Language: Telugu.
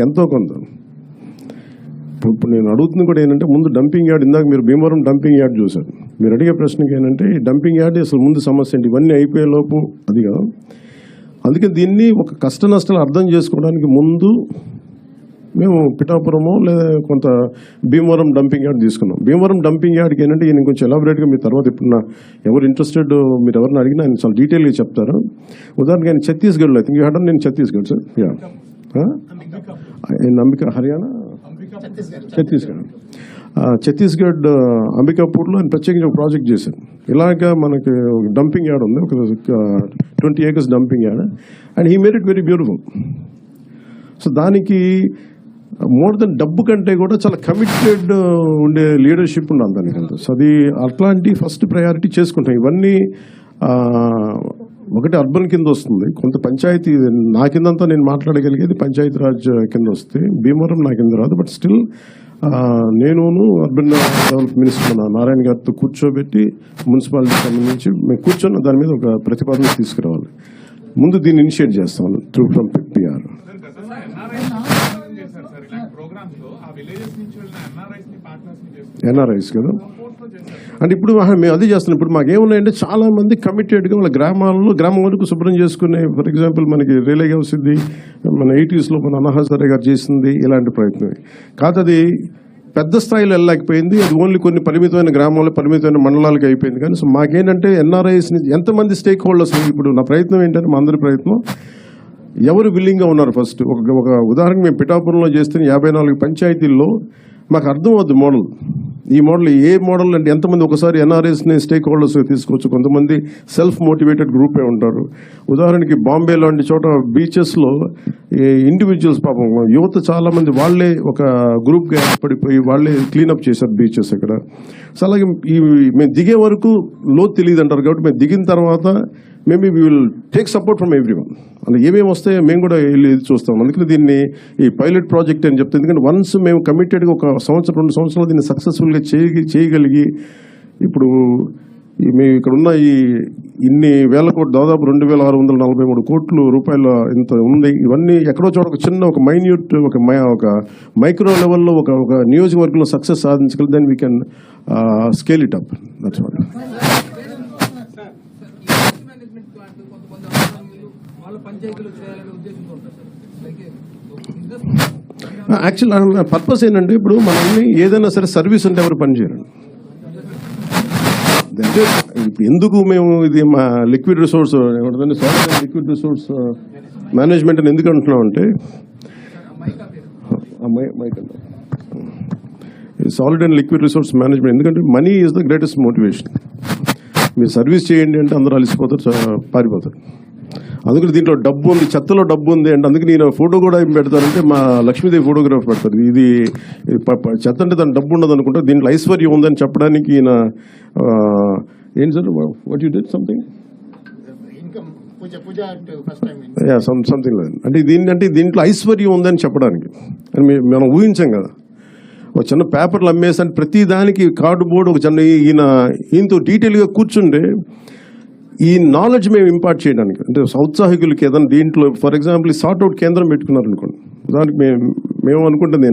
ఎంతో కొంత. ఇప్పుడు నేను అడుగుతుంది కూడా ఏంటంటే, ముందు డంపింగ్ యార్డ్, ఇందాక మీరు భీమవరం డంపింగ్ యార్డ్ చూశారు, మీరు అడిగే ప్రశ్నకి ఏంటంటే ఈ డంపింగ్ యార్డ్ అసలు ముందు సమస్య ఏంటి, ఇవన్నీ అయిపోయేలోపు అది కదా. అందుకే దీన్ని ఒక కష్ట నష్టాలు అర్థం చేసుకోవడానికి ముందు మేము పిఠాపురమో లేదా కొంత భీమవరం డంపింగ్ యార్డ్ తీసుకున్నాం. భీమవరం డంపింగ్ యార్డ్కి ఏంటంటే నేను కొంచెం ఎలాబరేట్గా మీ తర్వాత ఇప్పుడు ఎవరు ఇంట్రెస్టెడ్ మీరు ఎవరిని అడిగినా ఆయన చాలా డీటెయిల్గా చెప్తారు. ఉదాహరణకి ఆయన ఛత్తీస్గఢ్లో ఐ థింక్ యూ హ్యాడ్, నేను ఛత్తీస్గఢ్ సార్, యా అంబికా హర్యానా ఛత్తీస్గఢ్ అంబికాపూర్లో ఆయన ప్రత్యేకంగా ఒక ప్రాజెక్ట్ చేశారు. ఇలాగా మనకి డంపింగ్ యార్డ్ ఉంది, ఒక 20 acres dumping yard, and he made it very beautiful. So దానికి మోర్ దెన్ డబ్బు కంటే కూడా చాలా కమిటెడ్ ఉండే లీడర్షిప్ ఉండాలి దానికి అంతా. సో అది అట్లాంటి ఫస్ట్ ప్రయారిటీ చేసుకుంటాం. ఇవన్నీ ఒకటి అర్బన్ కింద వస్తుంది, కొంత పంచాయతీ నా కిందంతా నేను మాట్లాడగలిగేది పంచాయతీ రాజ్ కింద వస్తే, భీమవరం నా కింద రాదు. బట్ స్టిల్ నేను అర్బన్ డెవలప్ మినిస్టర్ నారాయణ గారితో కూర్చోబెట్టి మున్సిపాలిటీ సంబంధించి మేము కూర్చొని దాని మీద ఒక ప్రతిపాదన తీసుకురావాలి. ముందు దీన్ని ఇనిషియేట్ చేస్తాను త్రూ ఫ్రమ్ పిఆర్. ఎన్ఆర్ఐస్ కదా, అంటే ఇప్పుడు మేము అదే చేస్తున్నాం. ఇప్పుడు మాకేమున్నాయంటే చాలా మంది కమిటెడ్గా వాళ్ళ గ్రామం వరకు శుభ్రం చేసుకునే, ఫర్ ఎగ్జాంపుల్ మనకి రిలే హౌస్ ఇది మన 80s మన అన్నహజారే గారు చేసింది, ఇలాంటి ప్రయత్నం కాదు. అది పెద్ద స్థాయిలో వెళ్ళలేకపోయింది, అది ఓన్లీ కొన్ని పరిమితమైన గ్రామాల్లో పరిమితమైన మండలాలకి అయిపోయింది. కానీ సో మాకేంటంటే ఎన్ఆర్ఐస్ని ఎంతమంది స్టేక్ హోల్డర్స్, ఇప్పుడు నా ప్రయత్నం ఏంటంటే మా అందరి ప్రయత్నం ఎవరు విల్లింగ్గా ఉన్నారు. ఫస్ట్ ఒక ఉదాహరణ మేము పిఠాపురంలో చేస్తున్న 54 పంచాయతీల్లో మాకు అర్థం అవుతుంది మోడల్. ఈ మోడల్ ఏ మోడల్ అంటే ఎంతమంది ఒకసారి ఎన్ఆర్ఎస్ని స్టేక్ హోల్డర్స్ తీసుకోవచ్చు, కొంతమంది సెల్ఫ్ మోటివేటెడ్ గ్రూపే ఉంటారు. ఉదాహరణకి బాంబే లాంటి చోట బీచెస్లో ఇండివిజువల్స్ పాపం యువత చాలా మంది వాళ్ళే ఒక గ్రూప్గా ఏర్పడిపోయి వాళ్ళే క్లీనప్ చేశారు బీచెస్ ఇక్కడ. సో అలాగే మేము దిగే వరకు లోతు తెలియదు అంటారు, కాబట్టి మేము దిగిన తర్వాత maybe we will take support from every one. అలా ఏమేమి వస్తాయో మేము కూడా వెళ్ళి చూస్తాం. అందుకని దీన్ని ఈ పైలట్ ప్రాజెక్ట్ అని చెప్తాం. ఎందుకంటే వన్స్ మేము కమిటెడ్గా ఒక 1-2 సంవత్సరాలు దీన్ని సక్సెస్ఫుల్గా చేయగలిగి, ఇప్పుడు మేము ఇక్కడ ఉన్న ఇన్ని వేల కోట్లు, దాదాపు 2643 కోట్ల రూపాయల ఇంత ఉంది. ఇవన్నీ ఎక్కడో చోట ఒక చిన్న ఒక మైన్యూట్ ఒక మైక్రో లెవెల్లో ఒక నియోజకవర్గంలో సక్సెస్ సాధించగలిగి then we can scale it up. That's what. Actual purpose ఏంటంటే, ఇప్పుడు మనల్ని ఏదైనా సరే సర్వీస్ ఉంటే ఎవరు పనిచేయరండి. ఎందుకు మేము ఇది మా liquid resource liquid resource management అని ఎందుకు అంటున్నాం అంటే, solid and liquid resource management, ఎందుకంటే money is the greatest motivation. మీరు సర్వీస్ చేయండి అంటే అందరూ అలసిపోతారు, పారిపోతారు. అందుకని దీంట్లో డబ్బు ఉంది, చెత్తలో డబ్బు ఉంది అంటే అందుకే నేను ఫోటో కూడా ఏం పెడతానంటే మా లక్ష్మీదేవి ఫోటోగ్రాఫ్ పెడతారు. ఇది చెత్త అంటే దాని డబ్బు ఉండదు అనుకుంటా, దీంట్లో ఐశ్వర్యం ఉందని చెప్పడానికి ఈయన ఏం sir what you did something something అంటే దీంట్లో ఐశ్వర్యం ఉందని చెప్పడానికి అని మనం ఊహించాం కదా. ఒక చిన్న పేపర్లు అమ్మేసి అంటే ప్రతి దానికి కార్డు బోర్డు ఒక చిన్న ఈయనతో డీటెయిల్గా కూర్చుంటే ఈ నాలెడ్జ్ మేము ఇంపార్ట్ చేయడానికి, అంటే ఔత్సాహికులకి ఏదైనా దీంట్లో ఫర్ ఎగ్జాంపుల్ సార్ట్ అవుట్ కేంద్రం పెట్టుకున్నారు అనుకోండి. దానికి మేము అనుకుంటుంది